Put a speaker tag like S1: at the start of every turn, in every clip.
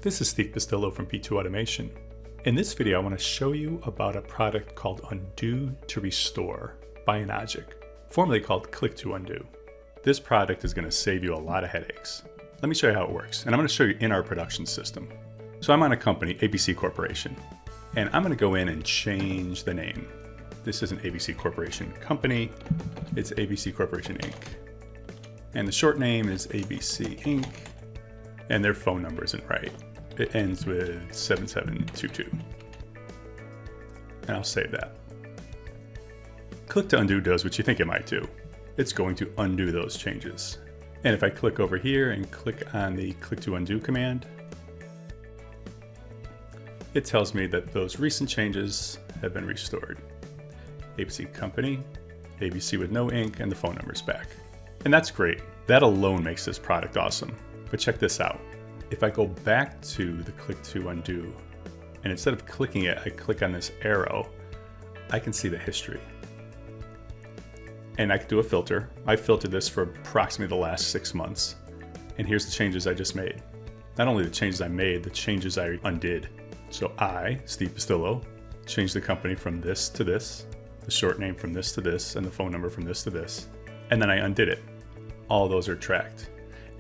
S1: This is Steve Pastillo from P2 Automation. In this video, I want to show you about a product called Undo2Restore by Undo, formerly called Click2Undo. This product is going to save you a lot of headaches. Let me show you how it works, and I'm going to show you in our production system. So I'm on a company, ABC Corporation, and I'm going to go in and change the name. This isn't ABC Corporation Company, it's ABC Corporation Inc. And the short name is ABC Inc. And their phone number isn't right. It ends with 7722. And I'll save that. Click2Undo does what you think it might do. It's going to undo those changes. And if I click over here and click on the Click2Undo command, it tells me that those recent changes have been restored. ABC Company, ABC with no ink, and the phone number's back. And that's great. That alone makes this product awesome. But check this out. If I go back to the Click2Undo, and instead of clicking it, I click on this arrow, I can see the history. And I can do a filter. I filtered this for approximately the last 6 months. And here's the changes I just made. Not only the changes I made, the changes I undid. So I, Steve Pastillo, changed the company from this to this, the short name from this to this, and the phone number from this to this. And then I undid it. All those are tracked.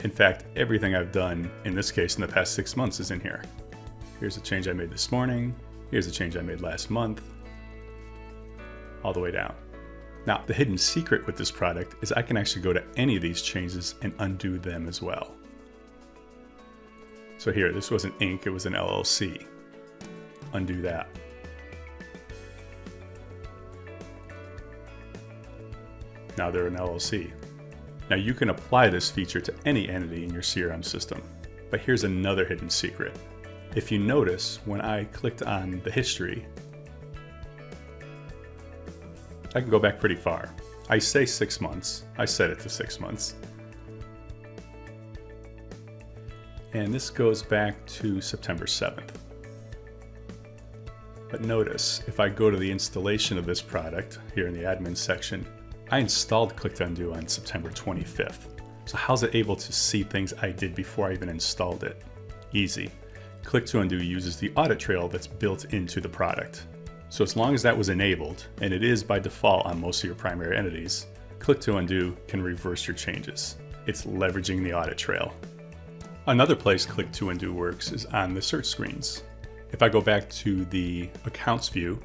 S1: In fact, everything I've done, in this case, in the past 6 months is in here. Here's a change I made this morning. Here's a change I made last month. All the way down. Now, the hidden secret with this product is I can actually go to any of these changes and undo them as well. So here, this wasn't Inc., it was an LLC. Undo that. Now they're an LLC. Now you can apply this feature to any entity in your CRM system, but here's another hidden secret. If you notice, when I clicked on the history, I can go back pretty far. I say 6 months, I set it to 6 months. And this goes back to September 7th. But notice, if I go to the installation of this product here in the admin section, I installed Click2Undo on September 25th. So how's it able to see things I did before I even installed it? Easy. Click2Undo uses the audit trail that's built into the product. So as long as that was enabled, and it is by default on most of your primary entities, Click2Undo can reverse your changes. It's leveraging the audit trail. Another place Click2Undo works is on the search screens. If I go back to the accounts view,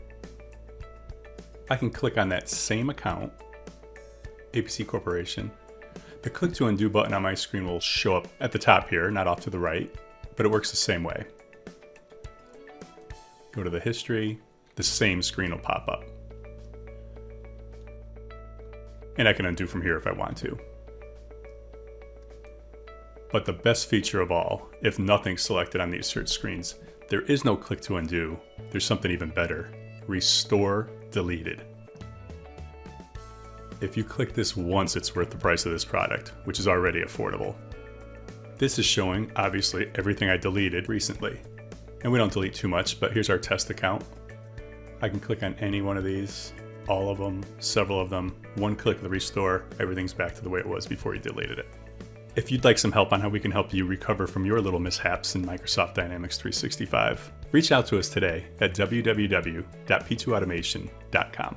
S1: I can click on that same account, ABC Corporation. The Click2Undo button on my screen will show up at the top here, not off to the right, but it works the same way. Go to the history, the same screen will pop up. And I can undo from here if I want to. But the best feature of all, if nothing's selected on these search screens, there is no Click2Undo. There's something even better. Restore deleted. If you click this once, it's worth the price of this product, which is already affordable. This is showing, obviously, everything I deleted recently. And we don't delete too much, but here's our test account. I can click on any one of these, all of them, several of them. One click with Restore, everything's back to the way it was before you deleted it. If you'd like some help on how we can help you recover from your little mishaps in Microsoft Dynamics 365, reach out to us today at www.p2automation.com.